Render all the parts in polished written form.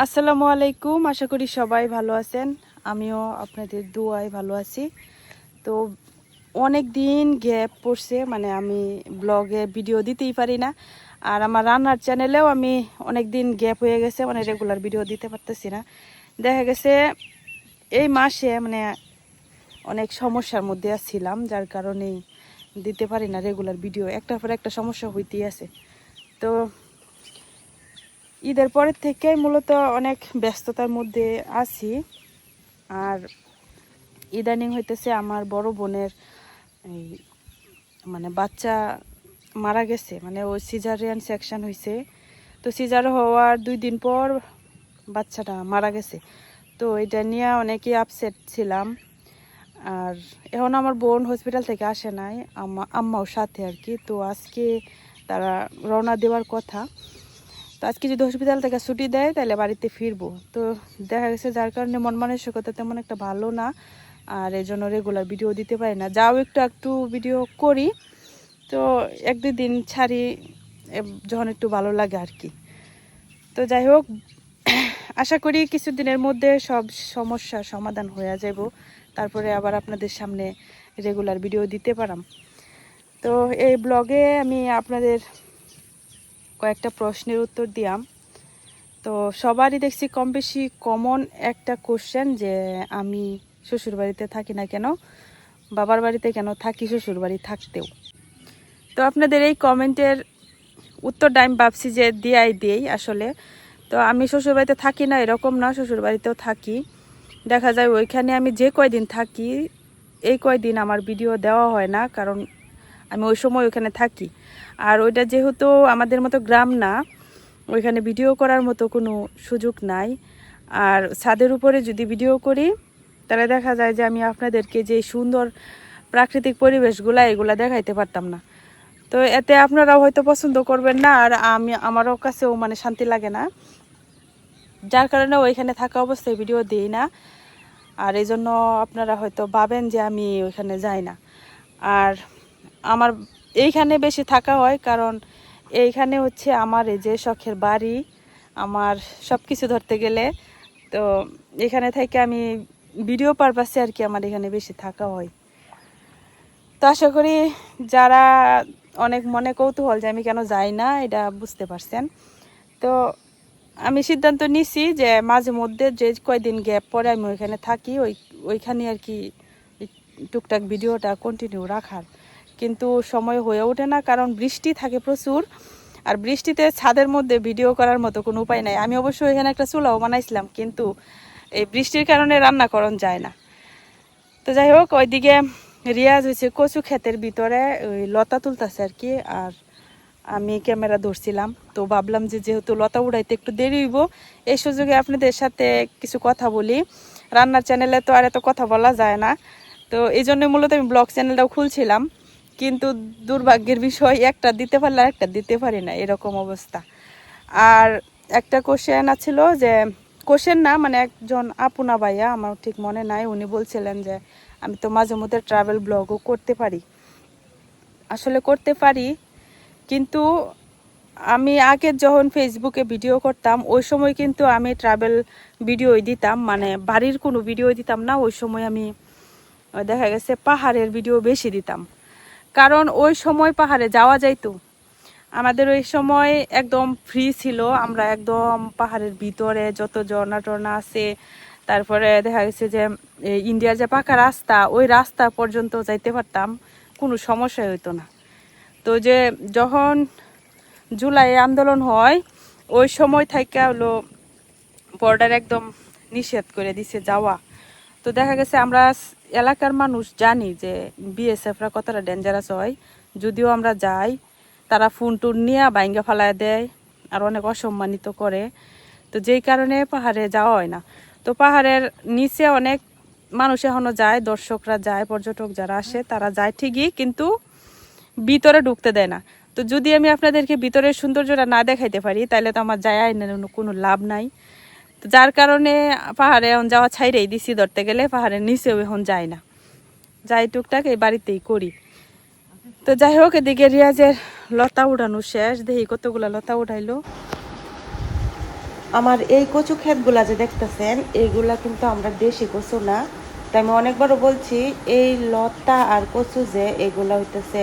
আসসালামু আলাইকুম। আশা করি সবাই ভালো আছেন। আমিও আপনাদের দোয়ায় ভালো আছি। তো অনেক দিন গ্যাপ পড়ছে, মানে আমি ব্লগে ভিডিও দিতেই পারি না। আর আমার রান্নার চ্যানেলেও আমি অনেক দিন গ্যাপ হয়ে গেছে, মানে রেগুলার ভিডিও দিতে পারতেছি না। দেখা গেছে এই মাসে মানে অনেক সমস্যার মধ্যে ছিলাম, যার কারণেই দিতে পারি না রেগুলার ভিডিও। একটার পর একটা সমস্যা হইতেই আছে। তো ঈদের পরের থেকে মূলত অনেক ব্যস্ততার মধ্যে আছি। আর ইদানিং হইতেছে আমার বড় বোনের এই মানে বাচ্চা মারা গেছে, মানে ওই সিজারিয়ান সেকশন হয়েছে। তো সিজার হওয়ার 2 দিন পর বাচ্চাটা মারা গেছে। তো এটা নিয়ে অনেকই আপসেট ছিলাম। আর এখন আমার বোন হসপিটাল থেকে আসে নাই, আম্মাও সাথে আর কি। তো আজকে তারা রওনা দেওয়ার কথা। তো আজকে যদি হসপিটাল থেকে ছুটি দেয় তাহলে বাড়িতে ফিরবো। তো দেখা গেছে যার কারণে মন মানসিকতা তেমন একটা ভালো না। আর এই জন্য রেগুলার ভিডিও দিতে পারি না, যাও একটু একটু ভিডিও করি। তো 1-2 দিন ছাড়ি যখন একটু ভালো লাগে আর কি। তো যাই হোক, আশা করি কিছুদিনের মধ্যে সব সমস্যার সমাধান হয়ে যাব, তারপরে আবার আপনাদের সামনে রেগুলার ভিডিও দিতে পারাম। তো এই ব্লগে আমি আপনাদের কয়েকটা প্রশ্নের উত্তর দিয়াম। তো সবারই দেখছি কম বেশি কমন একটা কোশ্চেন, যে আমি শ্বশুরবাড়িতে থাকি না কেন, বাবার বাড়িতে কেন থাকি শ্বশুরবাড়ি থাকতেও। তো আপনাদের এই কমেন্টের উত্তরটা আমি ভাবছি যে দিয়েই আসলে। তো আমি শ্বশুরবাড়িতে থাকি না এরকম না, শ্বশুরবাড়িতেও থাকি। দেখা যায় ওইখানে আমি যে কয়দিন থাকি এই কয়দিন আমার ভিডিও দেওয়া হয় না, কারণ আমি ওই সময় ওইখানে থাকি। আর ওইটা যেহেতু আমাদের মতো গ্রাম না, ওইখানে ভিডিও করার মতো কোনো সুযোগ নাই। আর ছাদের উপরে যদি ভিডিও করি তাহলে দেখা যায় যে আমি আপনাদেরকে যে সুন্দর প্রাকৃতিক পরিবেশগুলা এগুলা দেখাইতে পারতাম না। তো এতে আপনারাও হয়তো পছন্দ করবেন না, আর আমারও কাছেও মানে শান্তি লাগে না, যার কারণে ওইখানে থাকা অবস্থায় ভিডিও দিই না। আর এই জন্য আপনারা হয়তো ভাবেন যে আমি ওইখানে যাই না। আর আমার এইখানে বেশি থাকা হয়, কারণ এইখানে হচ্ছে আমার এই যে শখের বাড়ি, আমার সব কিছু ধরতে গেলে। তো এখানে থেকে আমি ভিডিও পারপাসে আর কি আমার এখানে বেশি থাকা হয়। তো আশা করি যারা অনেক মনে কৌতূহল যে আমি কেন যাই না এটা বুঝতে পারছেন। তো আমি সিদ্ধান্ত নিছি যে মাঝে মধ্যে যে কয়দিন গ্যাপ পরে আমি ওইখানে থাকি, ওইখানে আর কি টুকটাক ভিডিওটা কন্টিনিউ রাখার। কিন্তু সময় হয়ে ওঠে না, কারণ বৃষ্টি থাকে প্রচুর। আর বৃষ্টিতে ছাদের মধ্যে ভিডিও করার মতো কোনো উপায় নাই। আমি অবশ্যই এখানে একটা চুলাও বানাইছিলাম, কিন্তু এই বৃষ্টির কারণে রান্না করন যায় না। তো যাই হোক, ওইদিকে রিয়াজ হয়েছে কচু ক্ষেতের ভিতরে ওই লতা তুলতেছে আর কি। আর আমি ক্যামেরা ধরছিলাম। তো ভাবলাম যে যেহেতু লতা উড়াইতে একটু দেরি হইব, এই সুযোগে আপনাদের সাথে কিছু কথা বলি। রান্নার চ্যানেলে তো আর এত কথা বলা যায় না, তো এই জন্য মূলত আমি ব্লগ চ্যানেলটাও খুলছিলাম। কিন্তু দুর্ভাগ্যের বিষয়, একটা দিতে পারলে আর একটা দিতে পারি না, এরকম অবস্থা। আর একটা কোশ্চেন আছিল, যে কোশ্চেন না মানে একজন আপুনা ভাইয়া, আমার ঠিক মনে নাই, উনি বলছিলেন যে আমি তো মাঝে মধ্যে ট্রাভেল ব্লগও করতে পারি। আসলে করতে পারি, কিন্তু আমি আগে যখন ফেসবুকে ভিডিও করতাম ওই সময় কিন্তু আমি ট্রাভেল ভিডিওই দিতাম, মানে বাড়ির কোনো ভিডিও দিতাম না। ওই সময় আমি দেখা গেছে পাহাড়ের ভিডিও বেশি দিতাম, কারণ ওই সময় পাহাড়ে যাওয়া যাইতো। আমাদের ওই সময় একদম ফ্রি ছিল, আমরা একদম পাহাড়ের ভিতরে যত ঝর্ণা টর্ণা আছে, তারপরে দেখা গেছে যে ইন্ডিয়ার যে পাকা রাস্তা, ওই রাস্তা পর্যন্ত যাইতে পারতাম, কোনো সমস্যাই হইতো না। তো যে যখন জুলাই আন্দোলন হয় ওই সময় থেকে হলো বর্ডার একদম নিষেধ করে দিছে যাওয়া। তো দেখা গেছে আমরা এলাকার মানুষ জানি যে বিএসএফরা কতটা ডেঞ্জারাস হয়। যদিও আমরা যাই, তারা ফোন টুন নিয়ে বাইঙ্গা ফালায় দেয় আর অনেক অসম্মানিত করে। তো যেই কারণে পাহাড়ে যাওয়া হয় না। তো পাহাড়ের নিচে অনেক মানুষ এখনো যায়, দর্শকরা যায়, পর্যটক যারা আসে তারা যায় ঠিকই, কিন্তু ভিতরে ঢুকতে দেয় না। তো যদি আমি আপনাদেরকে ভিতরের সৌন্দর্যটা না দেখাইতে পারি তাহলে তো আমার যায় কোনো লাভ নাই। তো যার কারণে পাহাড়ে এখন যাওয়া ছাইরেই দিছি, ধরতে গেলে পাহাড়ের নিচেও এখন যায় না, যাই টুকটাক এই বাড়িতেই করি। তো যাই হোক, এদিকে রিয়াজের লতা উঠানো শেষ, দেখি কতগুলা লতা উঠাইলো। আমার এই কচু ক্ষেতগুলা যে দেখতেছেন এইগুলা কিন্তু আমরা দেশি কচু না। তো আমি অনেকবারও বলছি এই লতা আর কচু যে এগুলা হইতেছে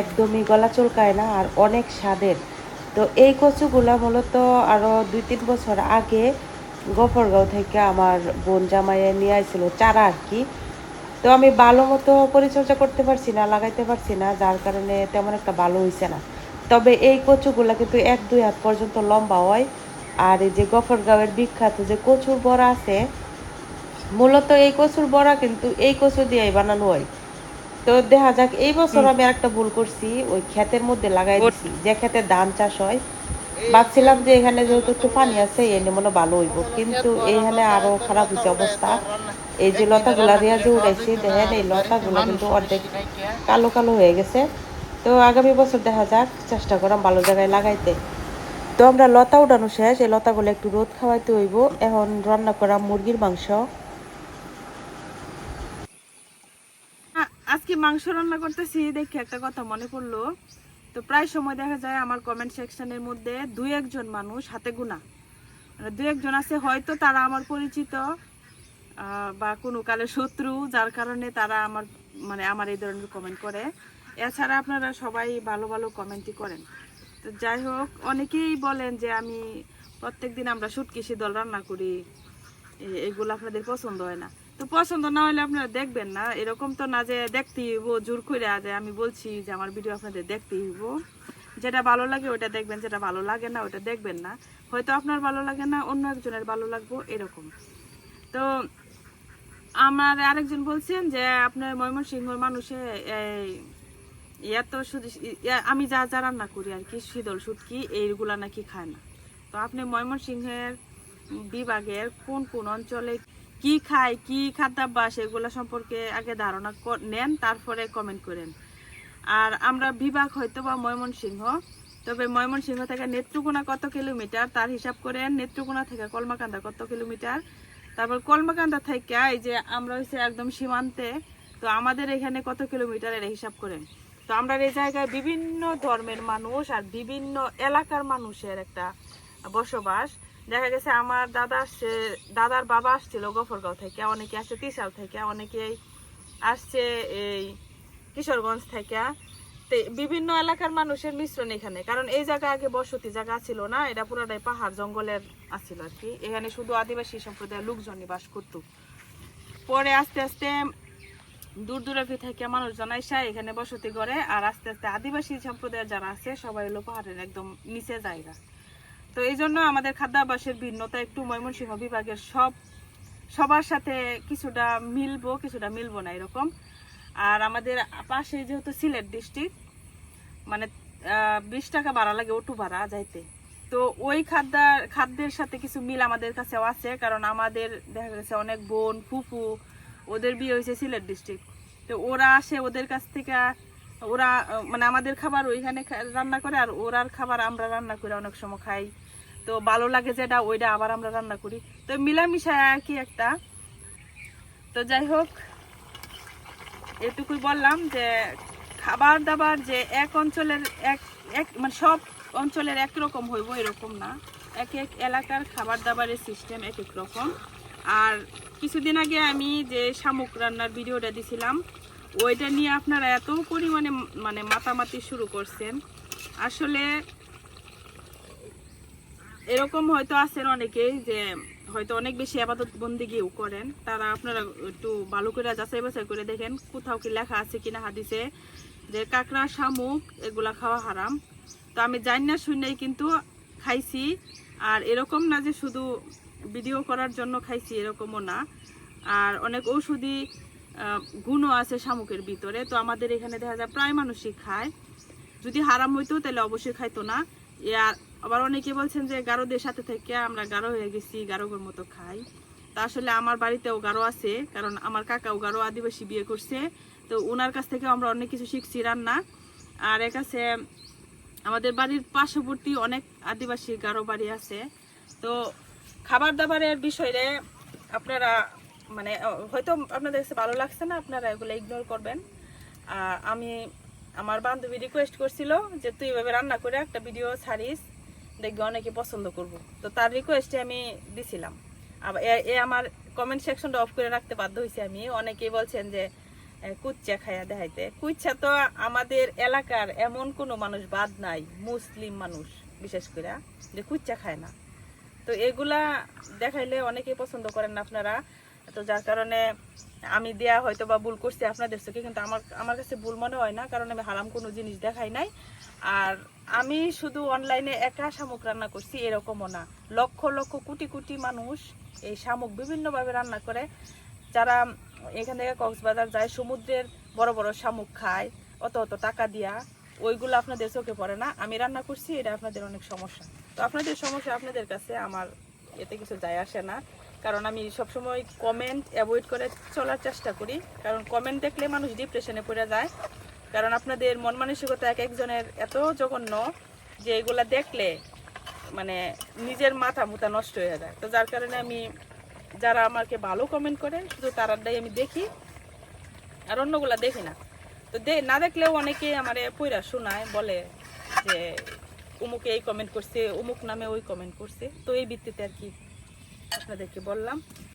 একদমই গলা চুলকায় না আর অনেক স্বাদের। তো এই কচুগুলা মূলত আরও 2-3 বছর আগে গফরগাঁও থেকে আমার বোন জামাইয়ে নিয়ে আসছিল চারা আর কি। তো আমি ভালো মতো পরিচর্যা করতে পারছি না, লাগাইতে পারছি না, যার কারণে তেমন একটা ভালো হয়েছে না। তবে এই কচুগুলা কিন্তু 1-2 হাত পর্যন্ত লম্বা হয়। আর এই যে গফরগাঁওয়ের বিখ্যাত যে কচুর বড়া আছে, মূলত এই কচুর বড়া কিন্তু এই কচু দিয়েই বানানো হয়। তো দেখা যাক, এই বছর আমি একটা ভুল করছি, ওই ক্ষেতের মধ্যে লাগাই দিছি যে ক্ষেতে ধান চাষ হয়। ভাবছিলাম যে এখানে যেহেতু একটু পানি আছে এনে মনে ভালো হইব, কিন্তু এইখানে আরো খারাপ হয়েছে অবস্থা। এই যে লতাগুলা রিয়া যে উড়াইছি দেখেন, এই লতাগুলা কিন্তু অর্ধেক কালো কালো হয়ে গেছে। তো আগামী বছর দেখা যাক, চেষ্টা করাম ভালো জায়গায় লাগাইতে। তো আমরা লতা উঠানো শেষ, এই লতাগুলো একটু রোদ খাওয়াইতে হইব। এখন রান্না করা মুরগির মাংস। আজকে মাংস রান্না করতেছি দেখে একটা কথা মনে পড়লো। তো প্রায় সময় দেখা যায় আমার কমেন্ট সেকশনের মধ্যে 2-1 মানুষ হাতে গোনা, মানে 2-1 আছে হয়তো তারা আমার পরিচিত বা কোনো কালের শত্রু, যার কারণে তারা আমার এই ধরনের কমেন্ট করে। এছাড়া আপনারা সবাই ভালো ভালো কমেন্টই করেন। তো যাই হোক, অনেকেই বলেন যে আমি প্রত্যেকদিন আমরা শুটকি শীতল রান্না করি, এগুলো আপনাদের পছন্দ হয় না। তো পছন্দ না হলে আপনারা দেখবেন না, এরকম তো না যে দেখতেই হইব জোর করে। যে আমি বলছি যে আমার ভিডিও আপনাদের দেখতেই হইব, যেটা ভালো লাগে ওটা দেখবেন, যেটা ভালো লাগে না ওটা দেখবেন না। হয়তো আপনার ভালো লাগে না, অন্য একজনের ভালো লাগবো, এরকম। তো আমার আরেকজন বলছেন যে আপনার ময়মনসিংহের মানুষে শুধু আমি যা যা রান্না করি আর কি, শীতল শুটকি এইগুলা নাকি খায় না। তো আপনি ময়মনসিংহের বিভাগের কোন কোন অঞ্চলে কি খায়, কি খাদ্যাভ্যাস, এগুলো সম্পর্কে আগে ধারণা নেন, তারপরে কমেন্ট করেন। আর আমরা বিভাগ হয়তো বা ময়মনসিংহ, তবে ময়মনসিংহ থেকে নেত্রকোনা কত কিলোমিটার তার হিসাব করেন, নেত্রকোনা থেকে কলমাকান্দা কত কিলোমিটার, তারপর কলমাকান্দা থেকে এই যে আমরা হচ্ছে একদম সীমান্তে, তো আমাদের এখানে কত কিলোমিটার এর হিসাব করেন। তো আমরা এই জায়গায় বিভিন্ন ধর্মের মানুষ আর বিভিন্ন এলাকার মানুষের একটা বসবাস। দেখা গেছে আমার দাদার বাবা আসছিল গফরগাঁও থেকে, অনেকে আসছে তিশাল থেকে, অনেকেই আসছে এই কিশোরগঞ্জ থেকে। বিভিন্ন এলাকার মানুষের মিশ্রণ এখানে, কারণ এই জায়গা আগে বসতি জায়গা ছিল না, এটা পুরোটাই পাহাড় জঙ্গলের আছিল আর কি। এখানে শুধু আদিবাসী সম্প্রদায়ের লোকজনই বাস করত। পরে আস্তে আস্তে দূর দূরান্তি থেকে মানুষজন এসে এখানে বসতি করে, আর আস্তে আস্তে আদিবাসী সম্প্রদায়ের যারা আছে সবাই হলো পাহাড়ের একদম নিচে জায়গা। তো এই জন্য আমাদের খাদ্যাভ্যাসের ভিন্নতা একটু ময়মনসিংহ বিভাগের সবার সাথে কিছুটা মিলবো, কিছুটা মিলবো না, এরকম। আর আমাদের পাশে যেহেতু সিলেট ডিস্ট্রিক্ট, মানে 20 টাকা ভাড়া লাগে অটো ভাড়া যাইতে। তো ওই খাদ্যের সাথে কিছু মিল আমাদের কাছেও আছে, কারণ আমাদের দেখা গেছে অনেক বোন ফুফু ওদের বিয়ে হয়েছে সিলেট ডিস্ট্রিক্ট। তো ওরা আসে, ওদের কাছ থেকে ওরা মানে আমাদের খাবার ওইখানে রান্না করে, আর ওরার খাবার আমরা রান্না করে অনেক সময় খাই। তো ভালো লাগে যেটা, ওইটা আবার আমরা রান্না করি। তো মিলামিশায় আর কি একটা। তো যাই হোক, এটুকুই বললাম যে খাবার দাবার যে এক অঞ্চলের এক মানে সব অঞ্চলের একরকম হইব এরকম না, এক এক এলাকার খাবার দাবারের সিস্টেম এক এক রকম। আর কিছুদিন আগে আমি যে শামুক রান্নার ভিডিওটা দিছিলাম, ওইটা নিয়ে আপনারা এত পরিমাণে মানে মাতামাতি শুরু করছেন। আসলে এরকম হয়তো আছেন অনেকেই যে হয়তো অনেক বেশি আবাদত বন্দিগিও করেন, তারা আপনারা একটু ভালো করে যাচাই বাছাই করে দেখেন কোথাও কি লেখা আছে কিনা হাদিসে যে কাঁকড়া শামুক এগুলা খাওয়া হারাম। তো আমি জানি না শুনেই কিন্তু খাইছি। আর এরকম না যে শুধু ভিডিও করার জন্য খাইছি, এরকমও না। আর অনেক ঔষধি গুণও আছে শামুকের ভিতরে। তো আমাদের এখানে দেখা যায় প্রায় মানুষই খায়, যদি হারাম হইতো তাহলে অবশ্যই খাইতো না। আর আবার অনেকে বলছেন যে গারোদের সাথে থেকে আমরা গারো হয়ে গেছি, গারোগের মতো খাই। তা আসলে আমার বাড়িতেও গারো আছে, কারণ আমার কাকাও গারো আদিবাসী বিয়ে করছে। তো ওনার কাছ থেকে আমরা অনেক কিছু শিখছি রান্না। আর এক আছে আমাদের বাড়ির পার্শ্ববর্তী অনেক আদিবাসী গারো বাড়ি আছে। তো খাবার দাবারের বিষয়ে আপনারা মানে হয়তো আপনাদের কাছে ভালো লাগছে না, আপনারা এগুলো ইগনোর করবেন। আমি আমার বান্ধবী রিকোয়েস্ট করছিল যে তুই এভাবে রান্না করে একটা ভিডিও ছাড়িস, দেখবে অনেকে পছন্দ করব। তো তার রিকোয়েস্টে আমি দিছিলাম। আবার এ আমার কমেন্ট সেকশনটা অফ করে রাখতে বাধ্য হয়েছি আমি। অনেকেই বলছেন যে কুচ্চা খাইয়া দেখাইতে। কুচ্চা তো আমাদের এলাকার এমন কোনো মানুষ বাদ নাই, মুসলিম মানুষ বিশেষ করে, যে কুচ্চা খায় না। তো এগুলা দেখাইলে অনেকেই পছন্দ করেন না আপনারা। তো যার কারণে আমি দেয়া হয়তো বা ভুল করছি আপনাদের চোখে, কিন্তু আমার কাছে ভুল মনে হয় না, কারণ আমি হারাম কোনো জিনিস দেখাই নাই। আর আমি শুধু অনলাইনে একা শামুক রান্না করছি এরকমও না, লক্ষ লক্ষ কোটি কোটি মানুষ এই শামুক বিভিন্নভাবে রান্না করে। যারা এখান থেকে কক্সবাজার যায়, সমুদ্রের বড় বড় শামুক খায় অত অত টাকা দিয়া, ওইগুলো আপনাদের চোখে পড়ে না। আমি রান্না করছি, এটা আপনাদের অনেক সমস্যা। তো আপনাদের সমস্যা আপনাদের কাছে, আমার এতে কিছু যায় আসে না। কারণ আমি সবসময় কমেন্ট অ্যাভয়েড করে চলার চেষ্টা করি, কারণ কমেন্ট দেখলে মানুষ ডিপ্রেশনে পড়ে যায়। কারণ আপনাদের মন মানসিকতা এক একজনের এত জঘন্য যে এগুলা দেখলে মানে নিজের মাথা মুথা নষ্ট হয়ে যায়। তো যার কারণে আমি, যারা আমাকে ভালো কমেন্ট করে শুধু তারাটাই আমি দেখি, আর অন্যগুলা দেখি না। তো না দেখলেও অনেকে আমারে পইরা শোনায়, বলে যে অমুকে এই কমেন্ট করছে, অমুক নামে ওই কমেন্ট করছে। তো এই ভিত্তিতে আর কি আপনাদেরকে বললাম।